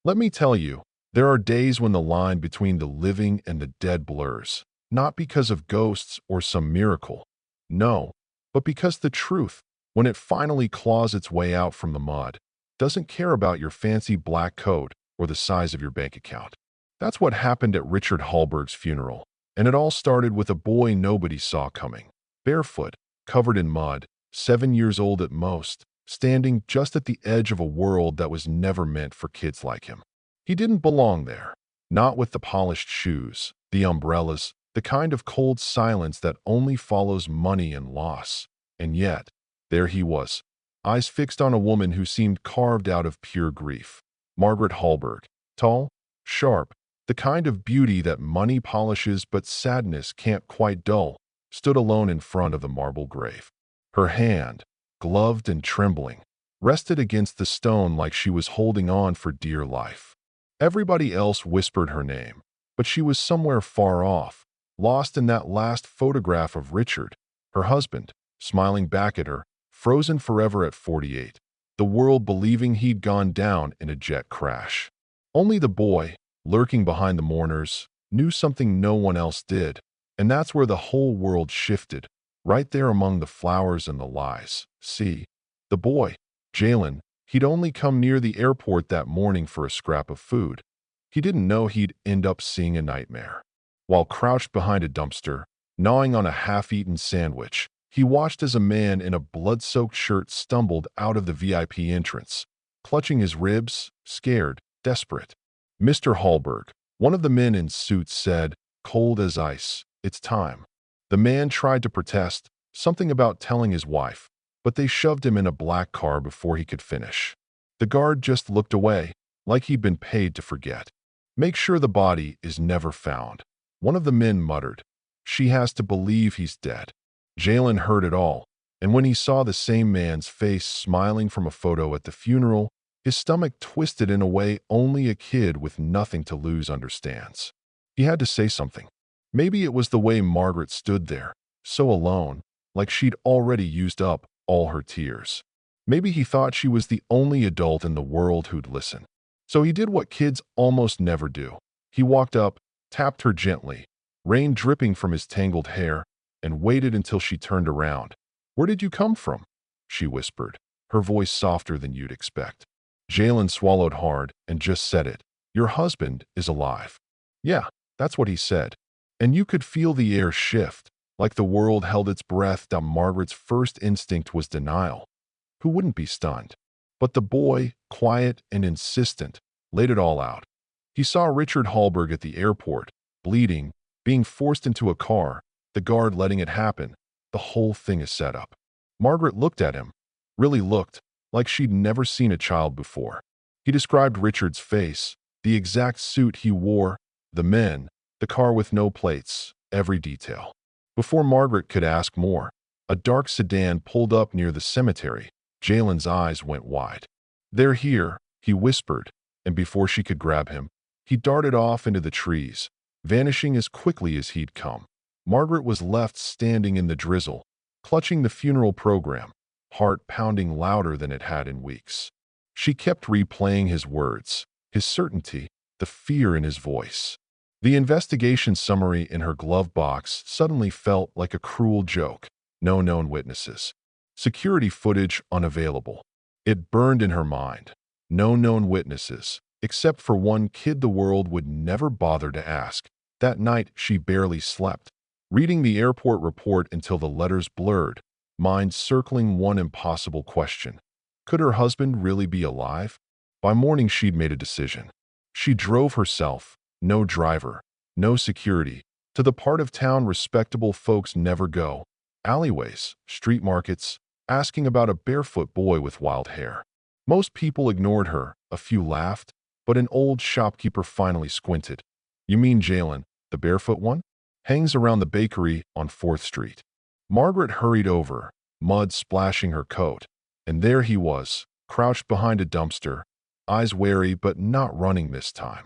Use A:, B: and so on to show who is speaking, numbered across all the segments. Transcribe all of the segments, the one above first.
A: Let me tell you, there are days when the line between the living and the dead blurs, not because of ghosts or some miracle. No, but because the truth, when it finally claws its way out from the mud, doesn't care about your fancy black coat or the size of your bank account. That's what happened at Richard Hallberg's funeral, and it all started with a boy nobody saw coming, barefoot, covered in mud, 7 years old at most, standing just at the edge of a world that was never meant for kids like him. He didn't belong there, not with the polished shoes, the umbrellas, the kind of cold silence that only follows money and loss. And yet, there he was, eyes fixed on a woman who seemed carved out of pure grief. Margaret Hallberg, tall, sharp, the kind of beauty that money polishes but sadness can't quite dull, stood alone in front of the marble grave. Her hand, gloved and trembling, rested against the stone like she was holding on for dear life. Everybody else whispered her name, but she was somewhere far off, lost in that last photograph of Richard, her husband, smiling back at her, frozen forever at 48, the world believing he'd gone down in a jet crash. Only the boy, lurking behind the mourners, knew something no one else did, and that's where the whole world shifted, right there among the flowers and the lies. See, the boy, Jalen, he'd only come near the airport that morning for a scrap of food. He didn't know he'd end up seeing a nightmare. While crouched behind a dumpster, gnawing on a half-eaten sandwich, he watched as a man in a blood-soaked shirt stumbled out of the VIP entrance, clutching his ribs, scared, desperate. Mr. Hallberg, one of the men in suits, said, cold as ice, "It's time." The man tried to protest, something about telling his wife, but they shoved him in a black car before he could finish. The guard just looked away, like he'd been paid to forget. "Make sure the body is never found," one of the men muttered. "She has to believe he's dead." Jalen heard it all, and when he saw the same man's face smiling from a photo at the funeral, his stomach twisted in a way only a kid with nothing to lose understands. He had to say something. Maybe it was the way Margaret stood there, so alone, like she'd already used up all her tears. Maybe he thought she was the only adult in the world who'd listen. So he did what kids almost never do. He walked up, tapped her gently, rain dripping from his tangled hair, and waited until she turned around. "Where did you come from?" she whispered, her voice softer than you'd expect. Jalen swallowed hard and just said it. "Your husband is alive." "Yeah," that's what he said. And you could feel the air shift, like the world held its breath down. Margaret's first instinct was denial. Who wouldn't be stunned? But the boy, quiet and insistent, laid it all out. He saw Richard Hallberg at the airport, bleeding, being forced into a car, the guard letting it happen. The whole thing is set up. Margaret looked at him, really looked, like she'd never seen a child before. He described Richard's face, the exact suit he wore, the men, the car with no plates, every detail. Before Margaret could ask more, a dark sedan pulled up near the cemetery. Jalen's eyes went wide. "They're here," he whispered, and before she could grab him, he darted off into the trees, vanishing as quickly as he'd come. Margaret was left standing in the drizzle, clutching the funeral program, heart pounding louder than it had in weeks. She kept replaying his words, his certainty, the fear in his voice. The investigation summary in her glove box suddenly felt like a cruel joke. No known witnesses. Security footage unavailable. It burned in her mind. No known witnesses, except for one kid the world would never bother to ask. That night, she barely slept, reading the airport report until the letters blurred, mind circling one impossible question. Could her husband really be alive? By morning, she'd made a decision. She drove herself, no driver, no security, to the part of town respectable folks never go. Alleyways, street markets, asking about a barefoot boy with wild hair. Most people ignored her, a few laughed, but an old shopkeeper finally squinted. "You mean Jalen, the barefoot one? Hangs around the bakery on 4th Street. Margaret hurried over, mud splashing her coat, and there he was, crouched behind a dumpster, eyes wary but not running this time.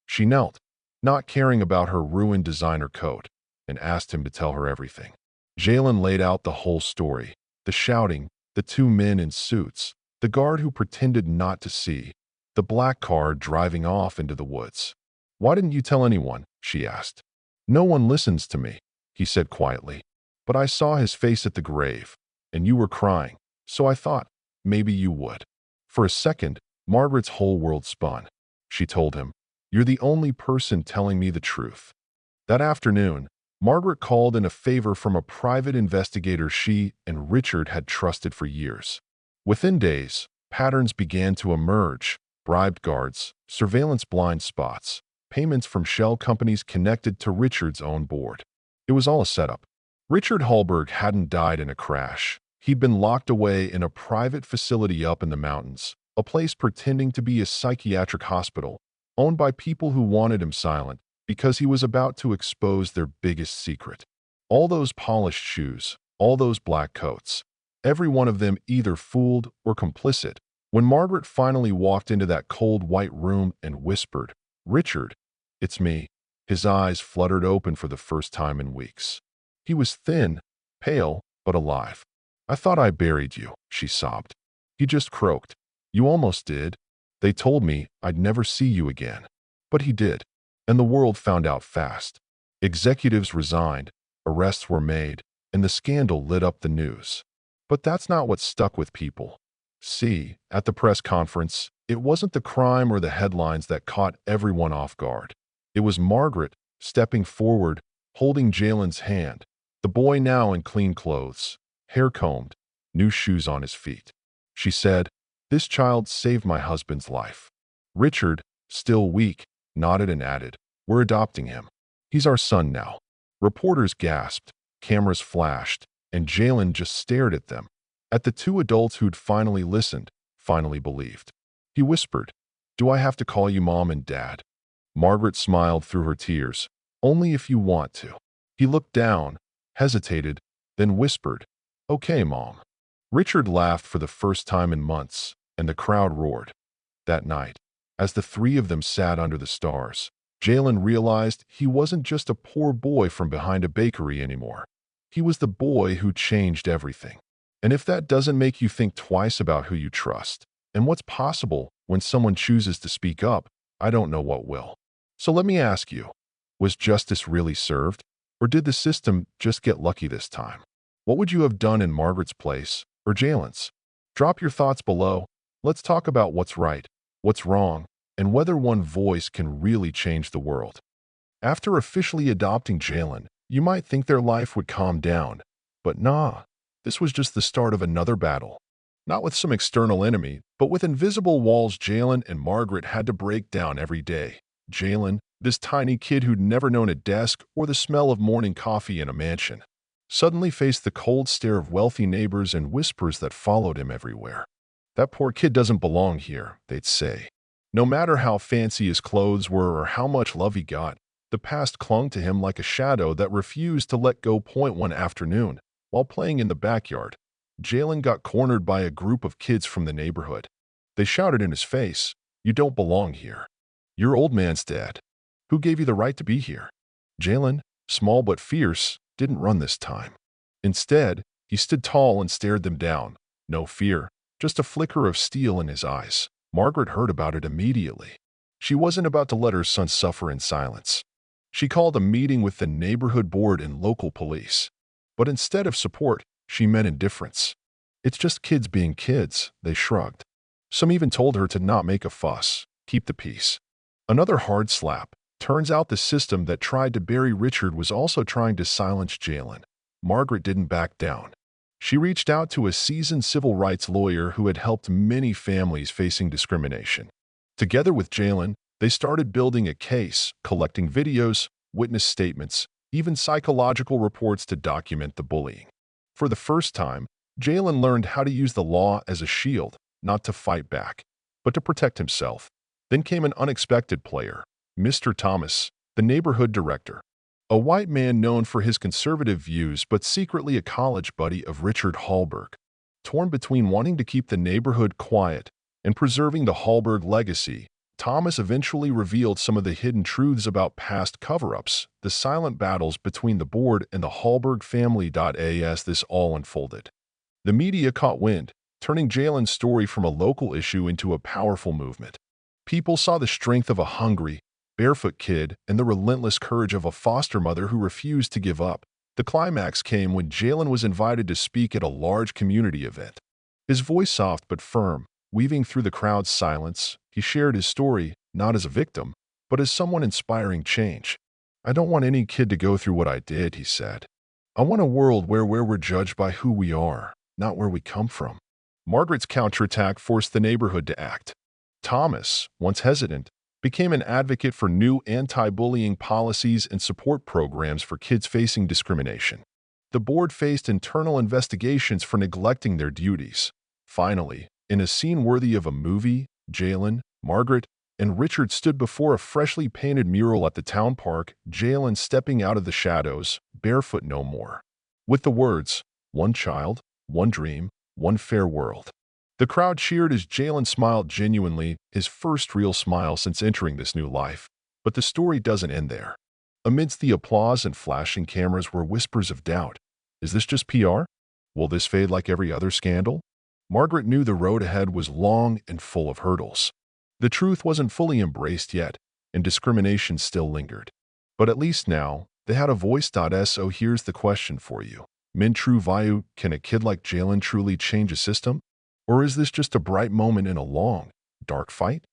A: She knelt, not caring about her ruined designer coat, and asked him to tell her everything. Jalen laid out the whole story, the shouting, the two men in suits, the guard who pretended not to see. the black car driving off into the woods. "Why didn't you tell anyone?" she asked. "No one listens to me," he said quietly. "But I saw his face at the grave, and you were crying, so I thought maybe you would." For a second, Margaret's whole world spun. She told him, "You're the only person telling me the truth." That afternoon, Margaret called in a favor from a private investigator she and Richard had trusted for years. Within days, patterns began to emerge: bribed guards, surveillance blind spots, payments from shell companies connected to Richard's own board. It was all a setup. Richard Hallberg hadn't died in a crash. He'd been locked away in a private facility up in the mountains, a place pretending to be a psychiatric hospital, owned by people who wanted him silent because he was about to expose their biggest secret. All those polished shoes, all those black coats, every one of them either fooled or complicit. When Margaret finally walked into that cold white room and whispered, "Richard, it's me," his eyes fluttered open for the first time in weeks. He was thin, pale, but alive. "I thought I buried you," she sobbed. He just croaked. "You almost did. They told me I'd never see you again." But he did, and the world found out fast. Executives resigned, arrests were made, and the scandal lit up the news. But that's not what stuck with people. See, at the press conference, it wasn't the crime or the headlines that caught everyone off guard. It was Margaret stepping forward, holding Jalen's hand, the boy now in clean clothes, hair combed, new shoes on his feet. She said, "This child saved my husband's life." Richard, still weak, nodded and added, "We're adopting him. He's our son now." Reporters gasped, cameras flashed, and Jalen just stared at them, at the two adults who'd finally listened, finally believed. He whispered, "Do I have to call you Mom and Dad?" Margaret smiled through her tears. "Only if you want to." He looked down, hesitated, then whispered, "Okay, Mom." Richard laughed for the first time in months, and the crowd roared. That night, as the three of them sat under the stars, Jalen realized he wasn't just a poor boy from behind a bakery anymore. He was the boy who changed everything. And if that doesn't make you think twice about who you trust and what's possible when someone chooses to speak up, I don't know what will. So let me ask you, was justice really served? Or did the system just get lucky this time? What would you have done in Margaret's place or Jalen's? Drop your thoughts below. Let's talk about what's right, what's wrong, and whether one voice can really change the world. After officially adopting Jalen, you might think their life would calm down. But nah, this was just the start of another battle. Not with some external enemy, but with invisible walls Jalen and Margaret had to break down every day. Jalen, this tiny kid who'd never known a desk or the smell of morning coffee in a mansion, suddenly faced the cold stare of wealthy neighbors and whispers that followed him everywhere. "That poor kid doesn't belong here," they'd say. No matter how fancy his clothes were or how much love he got, the past clung to him like a shadow that refused to let go. One afternoon, while playing in the backyard, Jalen got cornered by a group of kids from the neighborhood. They shouted in his face, "You don't belong here. Your old man's dead. Who gave you the right to be here?" Jalen, small but fierce, didn't run this time. Instead, he stood tall and stared them down. No fear, just a flicker of steel in his eyes. Margaret heard about it immediately. She wasn't about to let her son suffer in silence. She called a meeting with the neighborhood board and local police. But instead of support, she met indifference. "It's just kids being kids," they shrugged. Some even told her to not make a fuss, keep the peace. Another hard slap. Turns out the system that tried to bury Richard was also trying to silence Jalen. Margaret didn't back down. She reached out to a seasoned civil rights lawyer who had helped many families facing discrimination. Together with Jalen, they started building a case, collecting videos, witness statements, even psychological reports to document the bullying. For the first time, Jalen learned how to use the law as a shield, not to fight back, but to protect himself. Then came an unexpected player, Mr. Thomas, the neighborhood director. A white man known for his conservative views but secretly a college buddy of Richard Hallberg. Torn between wanting to keep the neighborhood quiet and preserving the Hallberg legacy, Thomas eventually revealed some of the hidden truths about past cover-ups, the silent battles between the board and the Hallberg family. As this all unfolded, the media caught wind, turning Jalen's story from a local issue into a powerful movement. People saw the strength of a hungry, barefoot kid and the relentless courage of a foster mother who refused to give up. The climax came when Jalen was invited to speak at a large community event. His voice soft but firm, weaving through the crowd's silence, he shared his story not as a victim, but as someone inspiring change. "I don't want any kid to go through what I did," he said. "I want a world where we're judged by who we are, not where we come from." Margaret's counterattack forced the neighborhood to act. Thomas, once hesitant, became an advocate for new anti-bullying policies and support programs for kids facing discrimination. The board faced internal investigations for neglecting their duties. Finally, in a scene worthy of a movie, Jalen, Margaret, and Richard stood before a freshly painted mural at the town park, Jalen stepping out of the shadows, barefoot no more. With the words, "One child, one dream, one fair world." The crowd cheered as Jalen smiled genuinely, his first real smile since entering this new life. But the story doesn't end there. Amidst the applause and flashing cameras were whispers of doubt. Is this just PR? Will this fade like every other scandal? Margaret knew the road ahead was long and full of hurdles. The truth wasn't fully embraced yet, and discrimination still lingered. But at least now, they had a voice. So here's the question for you. Min true value, can a kid like Jalen truly change a system? Or is this just a bright moment in a long, dark fight?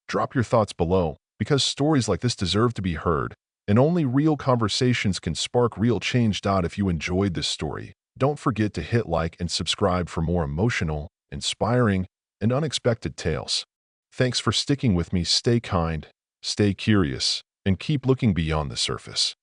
A: Drop your thoughts below, because stories like this deserve to be heard, and only real conversations can spark real change. If you enjoyed this story, don't forget to hit like and subscribe for more emotional, inspiring, and unexpected tales. Thanks for sticking with me. Stay kind, stay curious, and keep looking beyond the surface.